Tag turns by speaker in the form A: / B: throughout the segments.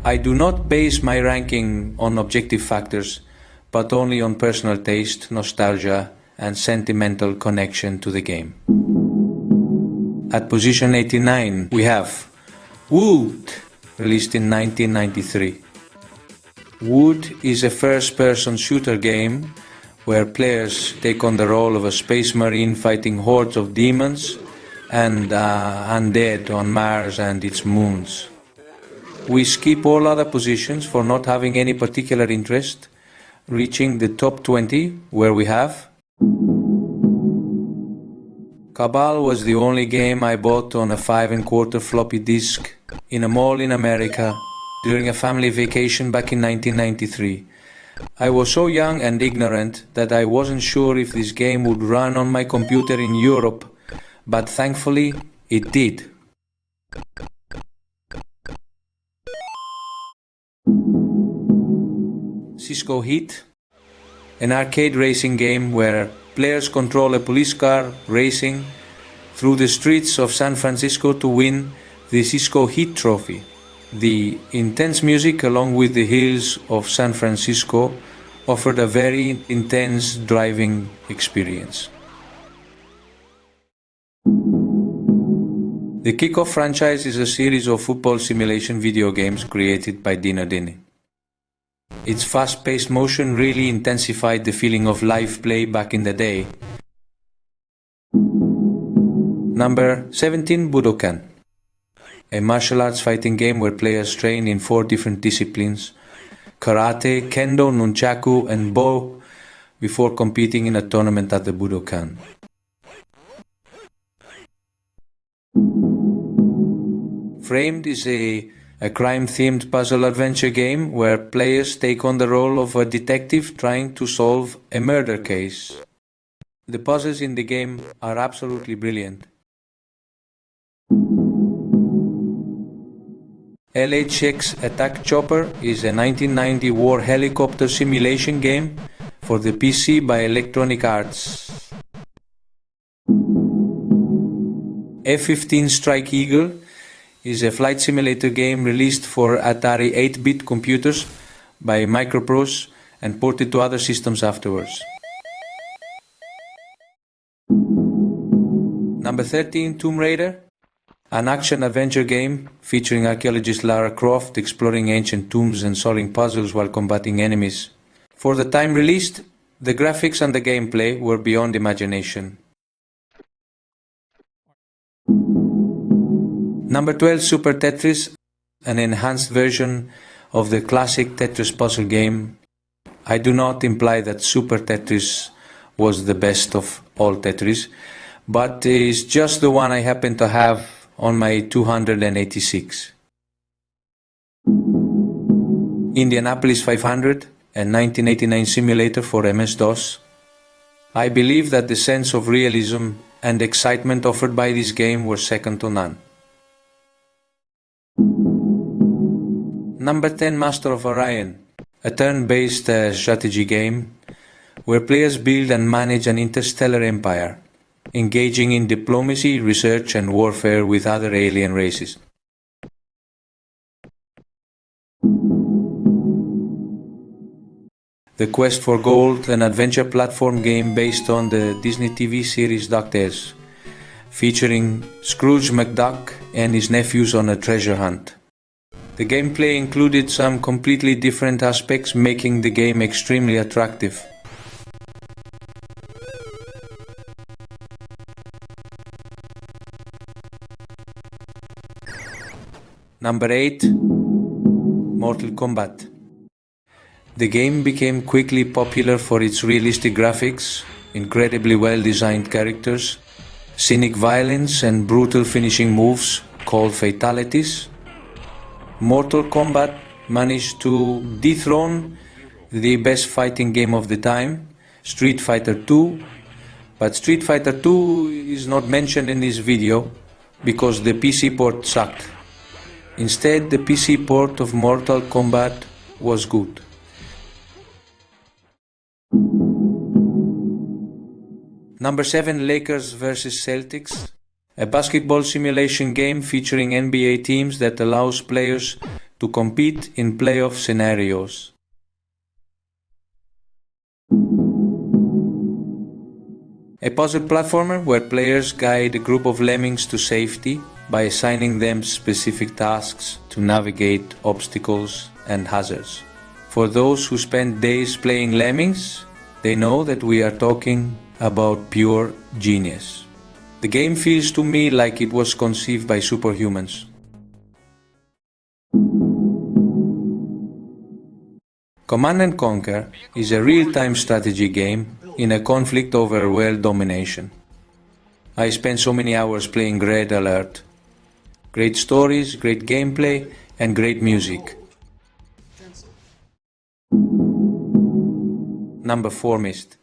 A: I do not base my ranking on objective factors, but only on personal taste, nostalgia, and sentimental connection to the game. At position 89, we have Wood, released in 1993. Wood is a first-person shooter game where players take on the role of a space marine fighting hordes of demons and undead on Mars and its moons. We skip all other positions for not having any particular interest, reaching the top 20, where we have Cabal was the only game I bought on a 5¼ floppy disk in a mall in America during a family vacation back in 1993. I was so young and ignorant that I wasn't sure if this game would run on my computer in Europe, but thankfully it did. Cisco Heat, an arcade racing game where players control a police car racing through the streets of San Francisco to win the Cisco Heat Trophy. The intense music along with the hills of San Francisco offered a very intense driving experience. The Kickoff franchise is a series of football simulation video games created by Dino Dini. Its fast-paced motion really intensified the feeling of live play back in the day. Number 17, Budokan, a martial arts fighting game where players train in 4 different disciplines: karate, kendo, nunchaku, and bo, before competing in a tournament at the Budokan. Framed is a crime-themed puzzle adventure game where players take on the role of a detective trying to solve a murder case. The puzzles in the game are absolutely brilliant. LHX Attack Chopper is a 1990 war helicopter simulation game for the PC by Electronic Arts. F-15 Strike Eagle is a flight simulator game released for Atari 8-bit computers by Microprose and ported to other systems afterwards. Number 13, Tomb Raider, an action-adventure game featuring archaeologist Lara Croft exploring ancient tombs and solving puzzles while combating enemies. For the time released, the graphics and the gameplay were beyond imagination. Number 12, Super Tetris, an enhanced version of the classic Tetris puzzle game. I do not imply that Super Tetris was the best of all Tetris, but is just the one I happen to have on my 286. Indianapolis 500, a 1989 simulator for MS-DOS. I believe that the sense of realism and excitement offered by this game were second to none. Number 10, Master of Orion, a turn-based strategy game where players build and manage an interstellar empire, engaging in diplomacy, research, and warfare with other alien races. The Quest for Gold, an adventure platform game based on the Disney TV series DuckTales, featuring Scrooge McDuck and his nephews on a treasure hunt. The gameplay included some completely different aspects, making the game extremely attractive. Number 8, Mortal Kombat. The game became quickly popular for its realistic graphics, incredibly well-designed characters, scenic violence, and brutal finishing moves called fatalities. Mortal Kombat managed to dethrone the best fighting game of the time, Street Fighter II, but Street Fighter II is not mentioned in this video because the PC port sucked. Instead, the PC port of Mortal Kombat was good. Number 7, Lakers vs Celtics, a basketball simulation game featuring NBA teams that allows players to compete in playoff scenarios. A puzzle platformer where players guide a group of lemmings to safety by assigning them specific tasks to navigate obstacles and hazards. For those who spend days playing lemmings, they know that we are talking about pure genius. The game feels to me like it was conceived by superhumans. Command & Conquer is a real-time strategy game in a conflict over world domination. I spent so many hours playing Red Alert. Great stories, great gameplay, and great music. Number 4 Myst.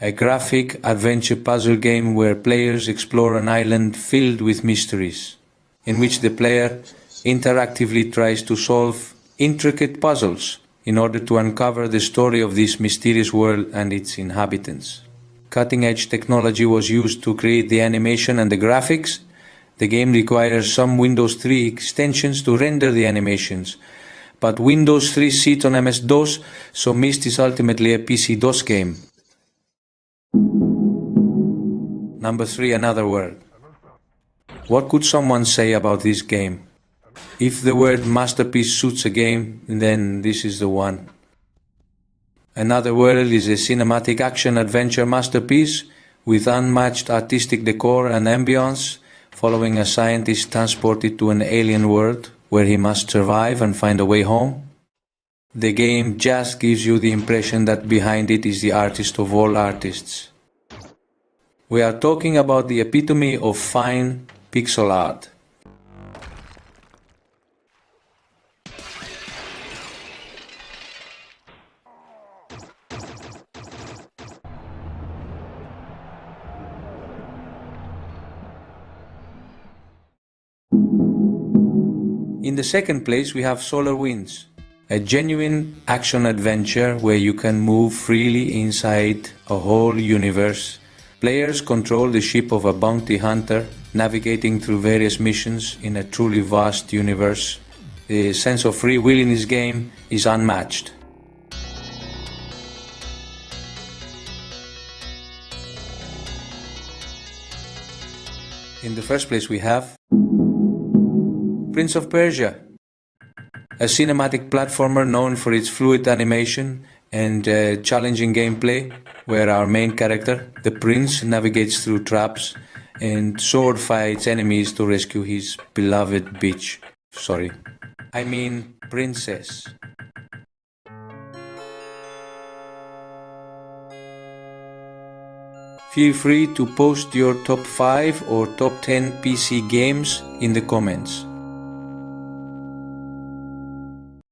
A: A graphic adventure puzzle game where players explore an island filled with mysteries, in which the player interactively tries to solve intricate puzzles in order to uncover the story of this mysterious world and its inhabitants. Cutting-edge technology was used to create the animation and the graphics. The game requires some Windows 3 extensions to render the animations, but Windows 3 sits on MS-DOS, so Myst is ultimately a PC-DOS game. Number 3, Another World. What could someone say about this game? If the word masterpiece suits a game, then this is the one. Another World is a cinematic action-adventure masterpiece with unmatched artistic decor and ambience, following a scientist transported to an alien world where he must survive and find a way home. The game just gives you the impression that behind it is the artist of all artists. We are talking about the epitome of fine pixel art. In the second place, we have Solar Winds, a genuine action-adventure where you can move freely inside a whole universe. Players control the ship of a bounty hunter, navigating through various missions in a truly vast universe. The sense of free will in this game is unmatched. In the first place, we have Prince of Persia, a cinematic platformer known for its fluid animation and challenging gameplay, where our main character, the prince, navigates through traps and sword fights enemies to rescue his beloved bitch. Princess. Feel free to post your top 5 or top 10 PC games in the comments.